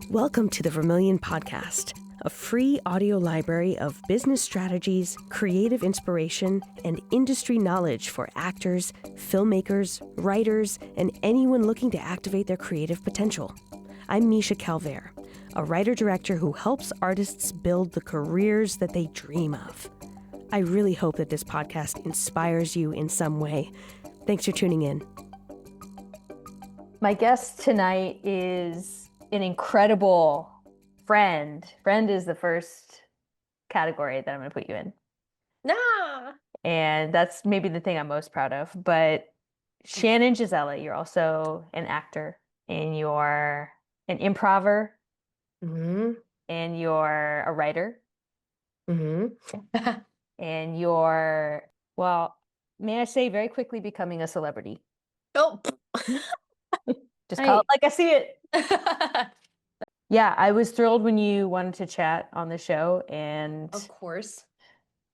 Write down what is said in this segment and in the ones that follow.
Welcome to the Vermilion Podcast, a free audio library of business strategies, creative inspiration, and industry knowledge for actors, filmmakers, writers, and anyone looking to activate their creative potential. I'm Misha Calvert, a writer-director who helps artists build the careers that they dream of. I really hope that this podcast inspires you in some way. Thanks for tuning in. My guest tonight is an incredible friend. Friend is the first category that I'm going to put you in. Nah. And that's maybe the thing I'm most proud of. But Shannon Gisela, you're also an actor and you're an improver and you're a writer and you're, well, may I say very quickly becoming a celebrity. Oh. Just call it like I see it. Yeah, I was thrilled when you wanted to chat on the show, and Of course.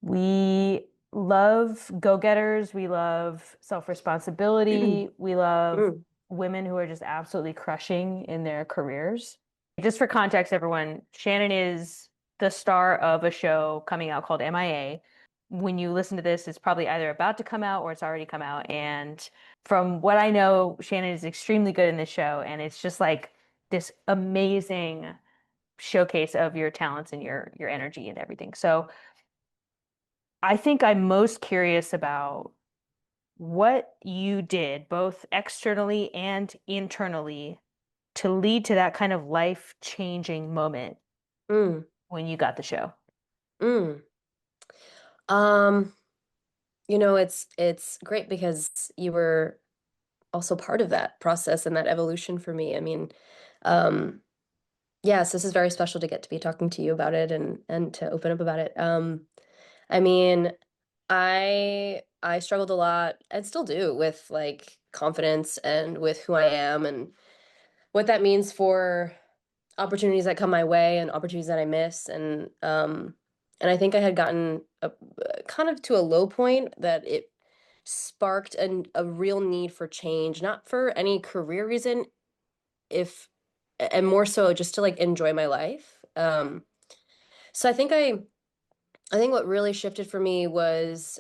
we love go-getters, we love self-responsibility, we love women who are just absolutely crushing in their careers. Just for context, everyone, Shannon is the star of a show coming out called M.I.A. When you listen to this, it's probably either about to come out or it's already come out. And from what I know, Shannon is extremely good in this show, and it's just like this amazing showcase of your talents and your energy and everything. So I think I'm most curious about what you did, both externally and internally, to lead to that kind of life-changing moment when you got the show. It's great because you were also part of that process and that evolution for me. I mean, yes, this is very special to get to be talking to you about it and to open up about it. I mean, I struggled a lot and still do with like confidence and with who I am and what that means for opportunities that come my way and opportunities that I miss. And I think I had gotten kind of to a low point that it sparked a real need for change, not for any career reason, and more so just to like enjoy my life. So I think what really shifted for me was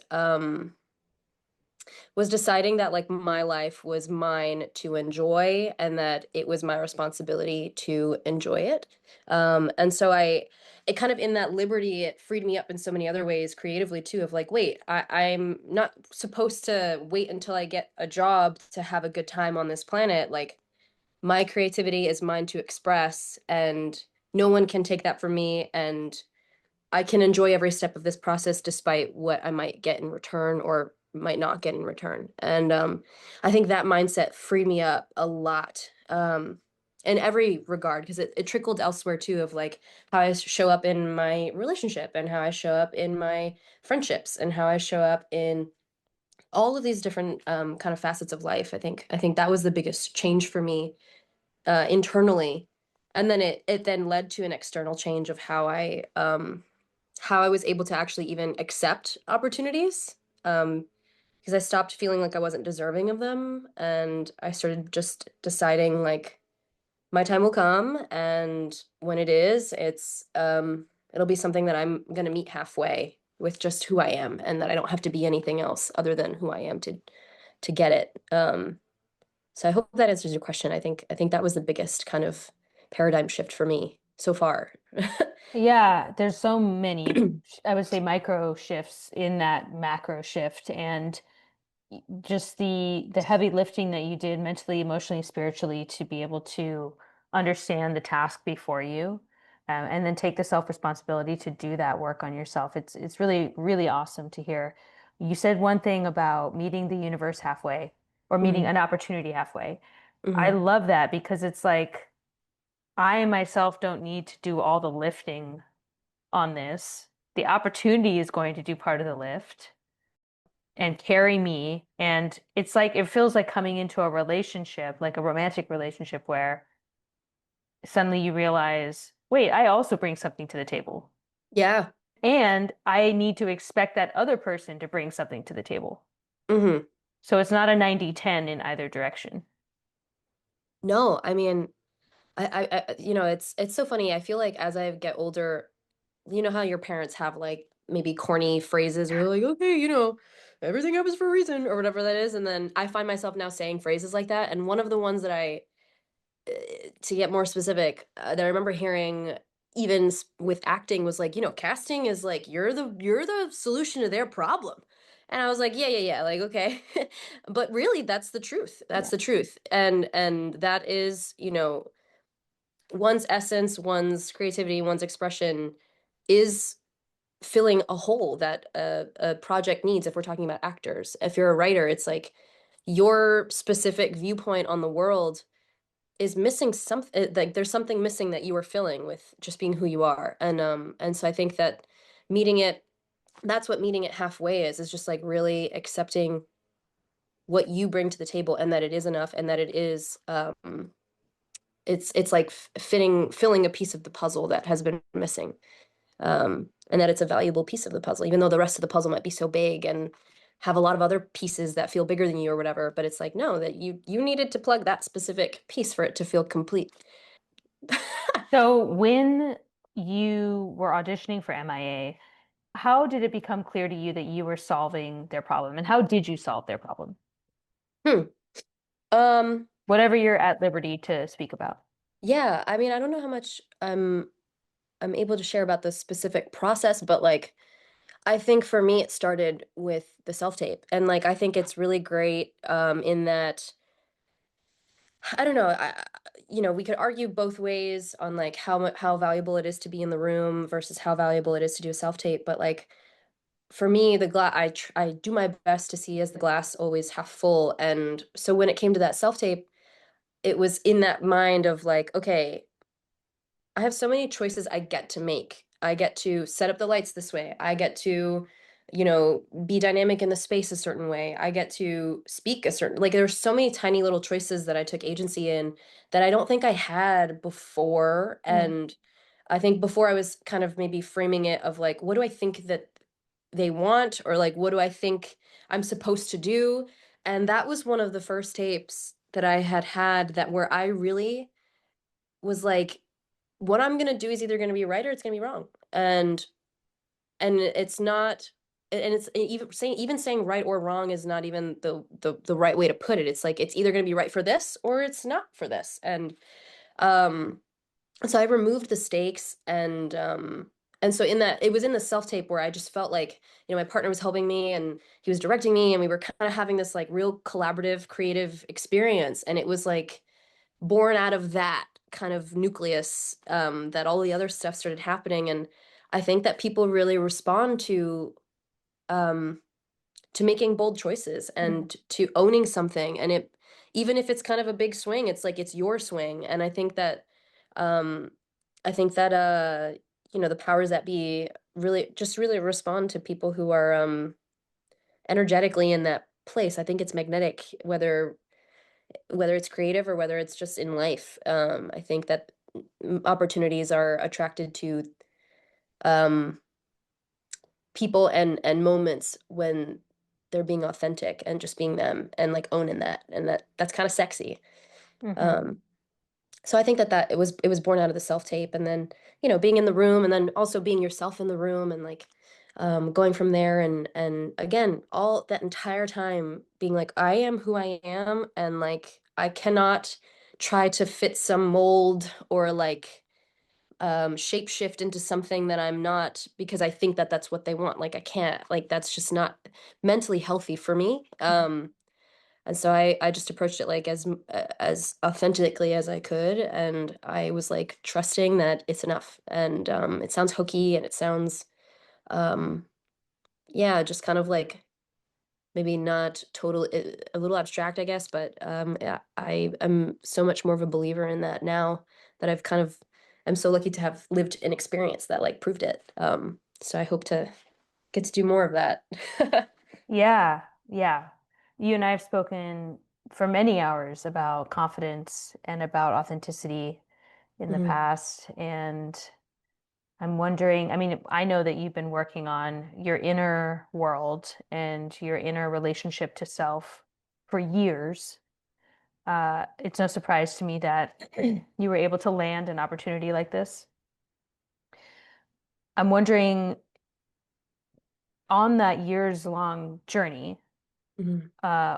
deciding that like my life was mine to enjoy and that it was my responsibility to enjoy it. And so it kind of in that liberty, it freed me up in so many other ways creatively too, of like, wait, I'm not supposed to wait until I get a job to have a good time on this planet. Like my creativity is mine to express and no one can take that from me. And I can enjoy every step of this process despite what I might get in return or might not get in return. And I think that mindset freed me up a lot in every regard because it trickled elsewhere too of like how I show up in my relationship and how I show up in my friendships and how I show up in all of these different kind of facets of life. I think that was the biggest change for me internally. And then it then led to an external change of how I was able to actually even accept opportunities because I stopped feeling like I wasn't deserving of them. And I started just deciding like my time will come. And when it is, it'll be something that I'm going to meet halfway with just who I am and that I don't have to be anything else other than who I am to get it. So I hope that answers your question. I think that was the biggest kind of paradigm shift for me so far. Yeah, there's so many, I would say, micro shifts in that macro shift, and just the heavy lifting that you did mentally, emotionally, spiritually to be able to understand the task before you, and then take the self-responsibility to do that work on yourself. It's really, really awesome to hear. You said one thing about meeting the universe halfway or meeting an opportunity halfway. I love that because it's like I myself don't need to do all the lifting on this. The opportunity is going to do part of the lift and carry me. And it's like, it feels like coming into a relationship, like a romantic relationship, where suddenly you realize, wait, I also bring something to the table. Yeah. And I need to expect that other person to bring something to the table. Mm-hmm. So it's not a 90-10 in either direction. No, I mean, It's so funny. I feel like as I get older, you know how your parents have like maybe corny phrases where they're like, okay, everything happens for a reason or whatever that is. And then I find myself now saying phrases like that. And one of the ones that to get more specific, that I remember hearing even with acting was like, casting is like you're the solution to their problem. And I was like, yeah, yeah, yeah, like okay. But really that's the truth. That's Yeah. the truth. And that is, one's essence, one's creativity, one's expression is filling a hole that a project needs if we're talking about actors. If you're a writer, it's like your specific viewpoint on the world is missing something, like there's something missing that you are filling with just being who you are. And so I think that meeting it that's what meeting it halfway is just like really accepting what you bring to the table and that it is enough and that it is it's like filling a piece of the puzzle that has been missing, and that it's a valuable piece of the puzzle, even though the rest of the puzzle might be so big and have a lot of other pieces that feel bigger than you or whatever. But it's like, no, that you needed to plug that specific piece for it to feel complete. So when you were auditioning for MIA, how did it become clear to you that you were solving their problem, and how did you solve their problem? Hmm. Um, Whatever you're at liberty to speak about. yeah, I mean, I don't know how much I'm able to share about the specific process, but like I think for me it started with the self-tape. And like I think it's really great in that I don't know. We could argue both ways on like how valuable it is to be in the room versus how valuable it is to do a self tape. But like for me, the glass I do my best to see as the glass always half full. And so when it came to that self tape, it was in that mind of like, okay, I have so many choices I get to make. I get to set up the lights this way. I get to, be dynamic in the space a certain way. I get to speak a certain, like there's so many tiny little choices that I took agency in that I don't think I had before. Mm. And I think before I was kind of maybe framing it of like, what do I think that they want? Or like, what do I think I'm supposed to do? And that was one of the first tapes that I had that where I really was like, what I'm gonna do is either gonna be right or it's gonna be wrong. And it's not, and it's even saying right or wrong is not even the right way to put it. It's like it's either gonna be right for this or it's not for this. And um so I removed the stakes and so in that it was in the self tape where I just felt like, my partner was helping me and he was directing me and we were kind of having this like real collaborative creative experience. And it was like born out of that kind of nucleus, that all the other stuff started happening. And I think that people really respond um, to making bold choices Mhm. and to owning something. And even if it's kind of a big swing, it's like it's your swing. And um, the powers that be really respond to people who are energetically in that place. I think it's magnetic, whether it's creative or whether it's just in life. I think that opportunities are attracted to um, people and moments when they're being authentic and just being them and like owning that, and that's kind of sexy. Mhm. Um, so I think that it was born out of the self tape, and then being in the room, and then also being yourself in the room, and like going from there, and again all that entire time being like I am who I am, and like I cannot try to fit some mold or like shape shift into something that I'm not because I think that that's what they want. Like I can't, like that's just not mentally healthy for me. Mhm. And so I just approached it like as authentically as I could, and I was like trusting that it's enough. And it sounds hokey and it sounds um yeah, just kind of like maybe not total, a little abstract, I guess, but yeah, I am so much more of a believer in that now that I'm so lucky to have lived an experience that like proved it. So I hope to get to do more of that. Yeah, yeah. You and I have spoken for many hours about confidence and about authenticity in the Mhm. past. And I'm wondering, I mean, I know that you've been working on your inner world and your inner relationship to self for years. It's no surprise to me that you were able to land an opportunity like this. I'm wondering, on that years long journey, Mhm.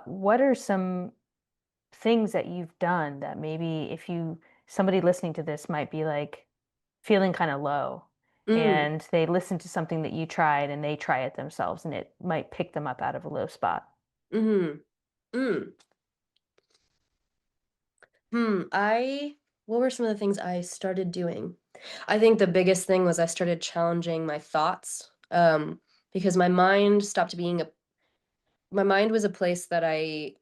what are some things that you've done that maybe if you somebody listening to this might be like feeling kind of low Mm, and they listen to something that you tried and they try it themselves and it might pick them up out of a low spot. mhm, mm. What were some of the things I started doing? I think the biggest thing was I started challenging my thoughts, because my mind was a place that I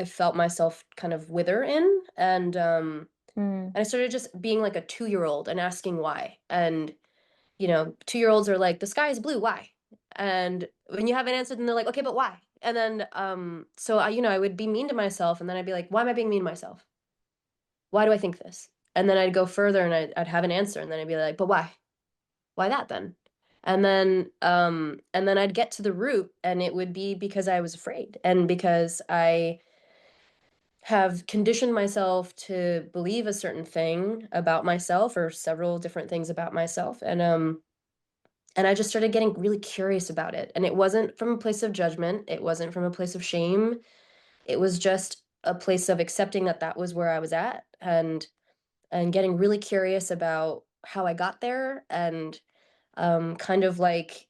felt myself kind of wither in, Mm, and I started just being like a 2-year-old and asking why. And, 2-year-olds are like, the sky is blue, why? And when you haven't answered, then they're like, okay, but why? And then, so I would be mean to myself, and then I'd be like, why am I being mean to myself? Why do I think this? And then I'd go further and I'd have an answer, and then I'd be like, but why? Why that then? And then I'd get to the root, and it would be because I was afraid, and because I have conditioned myself to believe a certain thing about myself, or several different things about myself. And I just started getting really curious about it. And it wasn't from a place of judgment, it wasn't from a place of shame. It was just a place of accepting that that was where I was at, and getting really curious about how I got there, and kind of like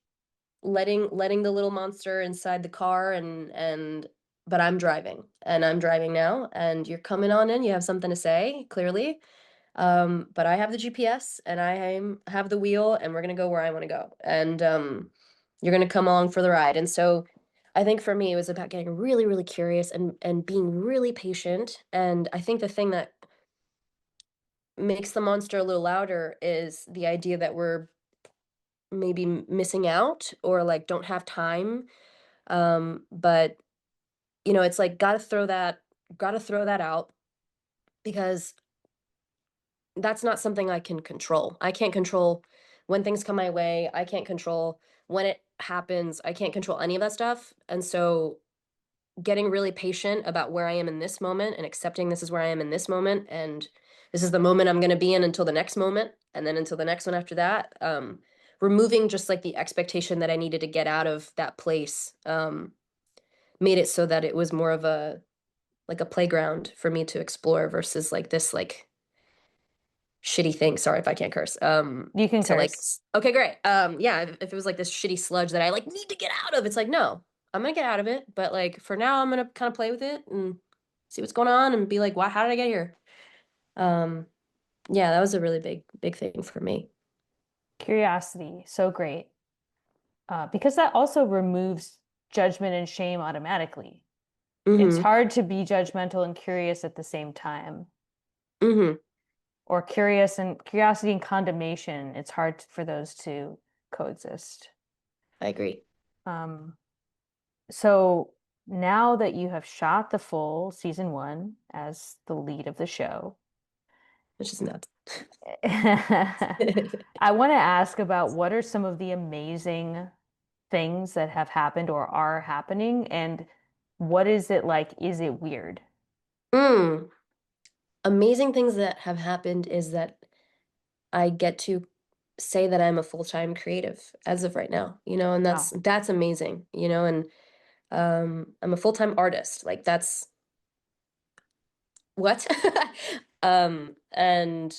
letting the little monster inside the car, and but I'm driving now, and you're coming on in, you have something to say, clearly. But I have the GPS, and have the wheel, and we're gonna go where I want to go, and you're gonna come along for the ride. And so I think for me it was about getting really, really curious, and being really patient. And I think the thing that makes the monster a little louder is the idea that we're maybe missing out, or like don't have time. But it's like gotta throw that out, because that's not something I can control. I can't control when things come my way. I can't control when it happens. I can't control any of that stuff. And so getting really patient about where I am in this moment, and accepting this is where I am in this moment, and this is the moment I'm going to be in until the next moment, and then until the next one after that. Removing just like the expectation that I needed to get out of that place, made it so that it was more of a playground for me to explore, versus like this like shitty thing. Sorry if I can't curse. you can To like, curse. okay, great. Yeah, if it was like this shitty sludge that I like need to get out of, it's like, no, I'm gonna get out of it. But like for now, I'm gonna kind of play with it and see what's going on, and be like, wow, how did I get here? Um, yeah, that was a really big, big thing for me. Curiosity, so great. Because that also removes judgment and shame automatically. It's Mm-hmm. hard to be judgmental and curious at the same time, Mm-hmm. or curiosity and condemnation. It's hard for those to coexist. I agree. Um, so now that you have shot the full season one as the lead of the show, Which is nuts. I want to ask about what are some of the amazing things that have happened or are happening, and what is it like? Is it weird? Mm. Amazing things that have happened is that I get to say that I'm a full-time creative as of right now, and that's Wow. that's amazing, and I'm a full-time artist. Like that's what? And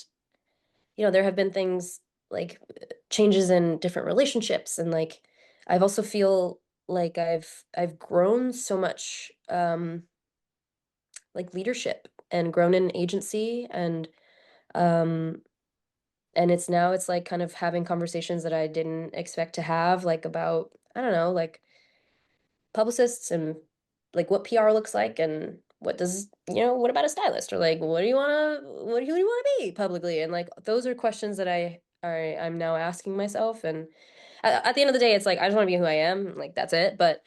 there have been things like changes in different relationships, and like I've also feel like I've grown so much, like leadership, and grown in agency, um and it's like kind of having conversations that I didn't expect to have, like about, I don't know, like publicists, and like what PR looks like, and what about a stylist, or like who do you want to be publicly, and like those are questions that I'm now asking myself. And at the end of the day, it's like I just want to be who I am, like that's it. But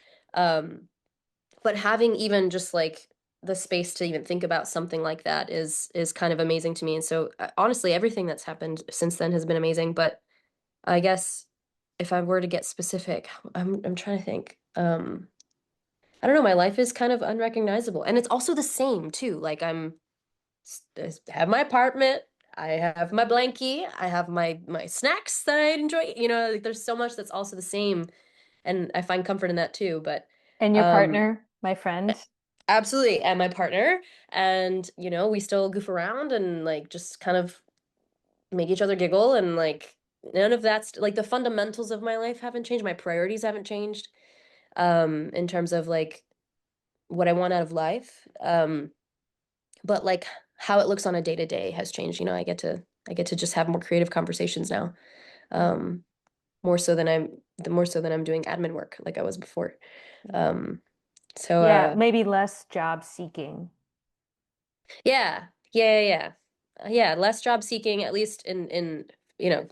having even just like the space to even think about something like that is kind of amazing to me. And so honestly, everything that's happened since then has been amazing. But I guess if I were to get specific, I'm trying to think. I don't know, my life is kind of unrecognizable. And it's also the same too. Like I have my apartment, I have my blankie, I have my snacks that I enjoy. You know, like there's so much that's also the same, and I find comfort in that too. But And your um partner, my friend? absolutely, and my partner, and you know, we still goof around and like just kind of make each other giggle, and like none of that's like the fundamentals of my life haven't changed. My priorities haven't changed in terms of like what I want out of life. But like how it looks on a day to day has changed. You know, I get to just have more creative conversations now. Um, more so than I'm doing admin work like I was before. Um, so Yeah, maybe less job seeking. yeah, yeah. Yeah, less job seeking, at least in you know,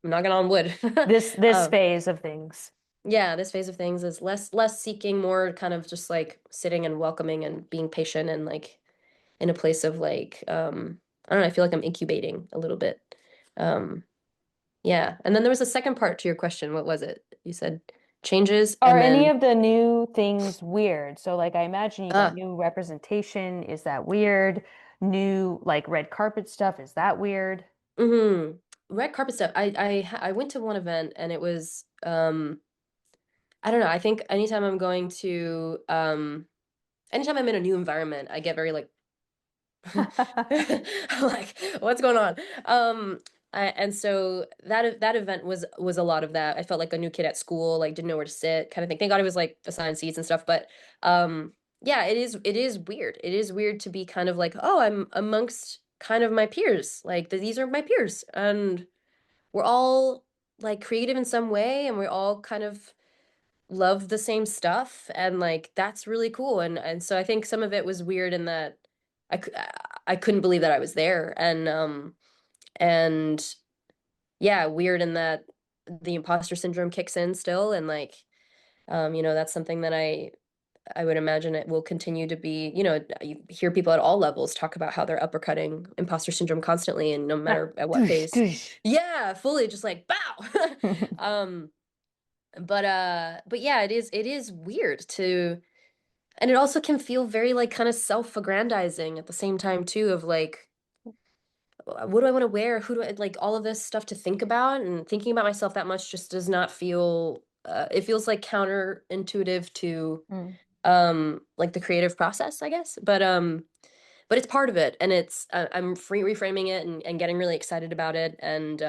I'm knocking on wood. This Um, phase of things. yeah, this phase of things is less seeking, more kind of just like sitting and welcoming and being patient and like in a place of like I don't know, I feel like I'm incubating a little bit. Um yeah. And then there was a second part to your question. What was it? You said changes Are and any then of the new things weird? So like I imagine you got ah new representation. Is that weird? New like red carpet stuff. Is that weird? mm-hmm. Red carpet stuff. I went to one event and it was I don't know, I think anytime I'm in a new environment, I get very like like what's going on and so that event was a lot of that. I felt like a new kid at school, like didn't know where to sit kind of thing. Thank God it was like assigned seats and stuff, but yeah, it is weird. It is weird to be kind of like, oh, I'm amongst kind of my peers, like these are my peers and we're all like creative in some way and we're all kind of love the same stuff, and like that's really cool. And so I think some of it was weird in that I cou- I couldn't believe that I was there, and yeah, weird in that the imposter syndrome kicks in still, and like you know, that's something that I would imagine it will continue to be. You know, you hear people at all levels talk about how they're uppercutting imposter syndrome constantly, and no Ah, matter at what douche, phase. douche. Yeah, fully just like bow. um but yeah, it is weird to, and it also can feel very like kind of self-aggrandizing at the same time too, of like what do I want to wear, who do I like, all of this stuff to think about, and thinking about myself that much just does not feel it feels like counterintuitive to Mm. like the creative process, I guess. But it's part of it, and it's I'm reframing it and getting really excited about it, and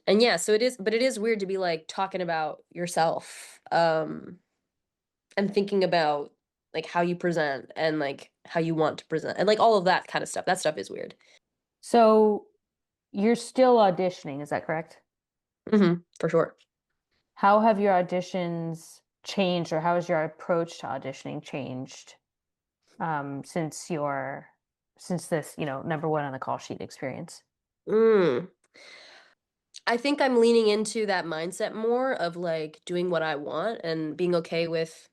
yeah, so it is, but it is weird to be like talking about yourself and thinking about like how you present and like how you want to present and like all of that kind of stuff. That stuff is weird. So you're still auditioning, is that correct? For sure. How have your auditions changed, or how has your approach to auditioning changed since since this, number one on the call sheet experience? Mm. I think I'm leaning into that mindset more of like doing what I want and being okay with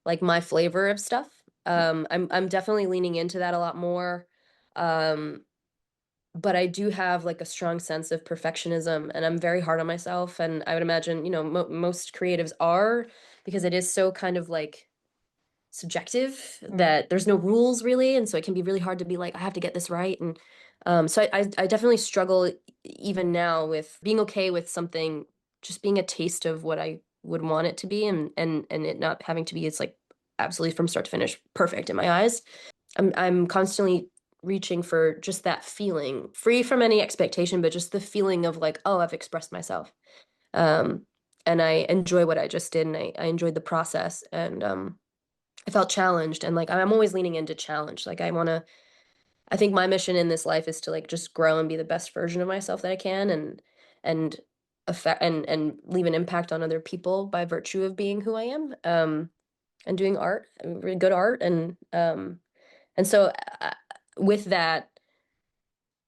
like my flavor of stuff. I'm definitely leaning into that a lot more. Um, but I do have like a strong sense of perfectionism, and I'm very hard on myself. And I would imagine, you know, most creatives are, because it is so kind of like subjective Mm. that there's no rules really, and so it can be really hard to be like, I have to get this right. And so I definitely struggle even now with being okay with something just being a taste of what I would want it to be, and it not having to be, it's like absolutely from start to finish perfect in my eyes. I'm constantly reaching for just that feeling, free from any expectation, but just the feeling of like, oh, I've expressed myself. Um, and I enjoy what I just did, and I enjoyed the process, and I felt challenged, and like I'm always leaning into challenge. Like I think my mission in this life is to like just grow and be the best version of myself that I can, and affect and leave an impact on other people by virtue of being who I am. And doing art, really good art, and so with that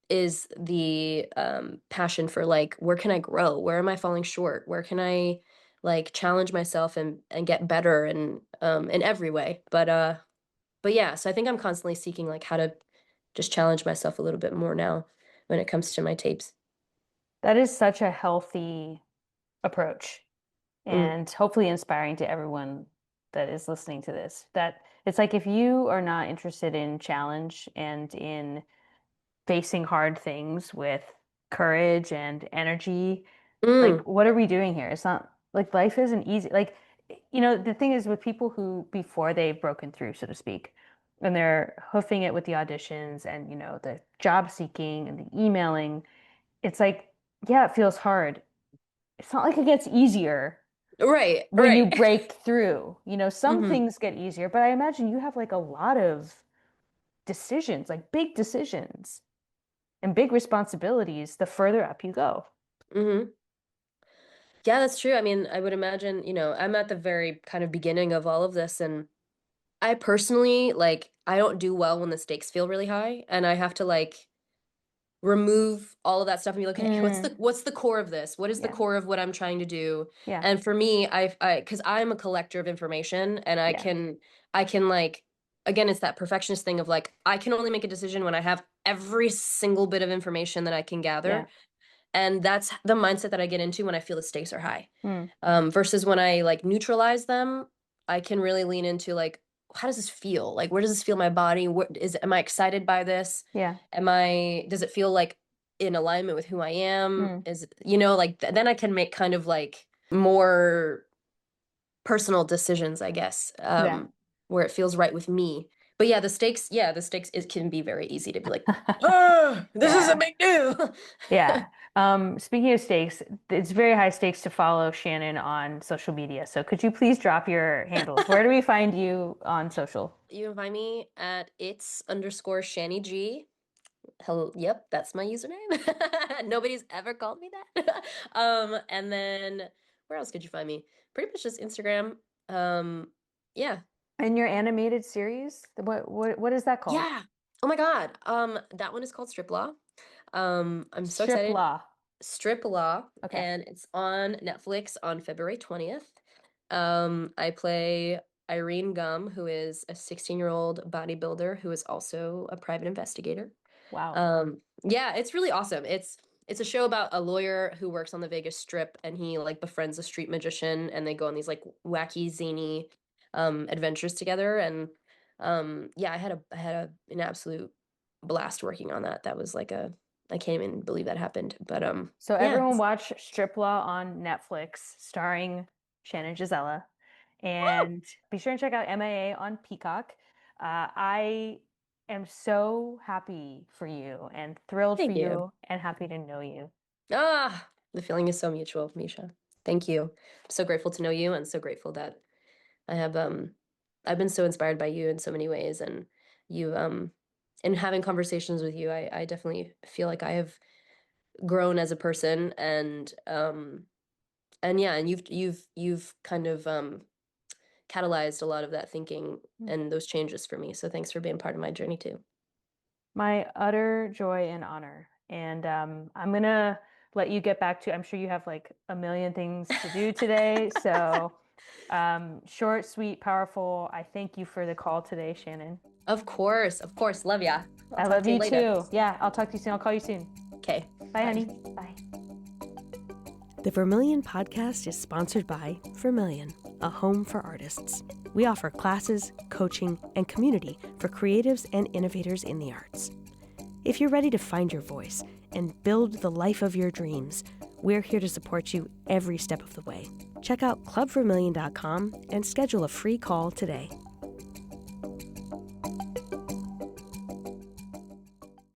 is the passion for like, where can I grow? Where am I falling short? Where can I like challenge myself and get better, and in every way. But yeah, so I think I'm constantly seeking like how to just challenge myself a little bit more now when it comes to my tapes. That is such a healthy approach Mm, and hopefully inspiring to everyone that is listening to this, that it's like if you are not interested in challenge and in facing hard things with courage and energy, like Mm, what are we doing here? It's not like life isn't easy. Like, the thing is with people who before they've broken through, so to speak, and they're hoofing it with the auditions and the job seeking and the emailing, it's like, yeah, it feels hard. It's not like it gets easier right, when you right. break through. Some hmm things get easier, but I imagine you have like a lot of decisions, like big decisions and big responsibilities the further up you go. hmm Yeah, that's true. I mean, I would imagine, I'm at the very kind of beginning of all of this, and I personally, like, I don't do well when the stakes feel really high, and I have to like remove all of that stuff and be like, okay, what's the Mm, what's the core of this? What is the yeah, core of what I'm trying to do? yeah, And for me, because I'm a collector of information, and yeah, I can like, again, it's that perfectionist thing of like, I can only make a decision when I have every single bit of information that I can yeah. gather. And that's the mindset that I get into when I feel the stakes are high. Mm, Versus when I like neutralize them, I can really lean into like, how does this feel? Like, where does this feel in my body? Am I excited by this? yeah. Does it feel like in alignment with who I am? Mm, Like then I can make kind of like more personal decisions, I guess, yeah. where it feels right with me. But yeah, the stakes, it can be very easy to be like, oh, this is a Yeah. big deal. Yeah. Speaking of stakes, it's very high stakes to follow Shannon on social media. So could you please drop your handles? Where do we find you on social? You can find me at its_Shanny G. Hello, yep, that's my username. Nobody's ever called me that. And then where else could you find me? Pretty much just Instagram. Yeah. And your animated series? What is that called? Yeah. Oh my God. That one is called Strip Law. I'm so Strip excited. Law. Strip Law, Okay. and it's on Netflix on February 20th. I play Irene Gum, who is a 16-year-old bodybuilder who is also a private investigator. Wow. Yeah, it's really awesome. It's a show about a lawyer who works on the Vegas Strip, and he like befriends a street magician, and they go on these like wacky, zany adventures together. And yeah, an absolute blast working on that. That was like I can't even believe that happened. But So yeah. everyone watch Strip Law on Netflix, starring Shannon Gisela. Woo! And be sure and check out M.I.A. on Peacock. I am so happy for you and thrilled for Thank you. you and happy to know you. Ah, the feeling is so mutual, Misha. Thank you. I'm so grateful to know you, and so grateful that I have I've been so inspired by you in so many ways, and you in having conversations with you, I definitely feel like I have grown as a person, and yeah, and you've kind of catalyzed a lot of that thinking Mm. and those changes for me. So thanks for being part of my journey too. My utter joy and honor. And I'm gonna let you get back to, I'm sure you have like a million things to do today. So short, sweet, powerful. I thank you for the call today, Shannon. Of course, of course. Love ya. I'll I talk love to you you later. too. Yeah, I'll talk to you soon. I'll call you soon. Okay. Bye, Bye. honey. Bye. The Vermilion podcast is sponsored by Vermilion, a home for artists. We offer classes, coaching, and community for creatives and innovators in the arts. If you're ready to find your voice and build the life of your dreams, we're here to support you every step of the way. Check out clubvermilion.com and schedule a free call today.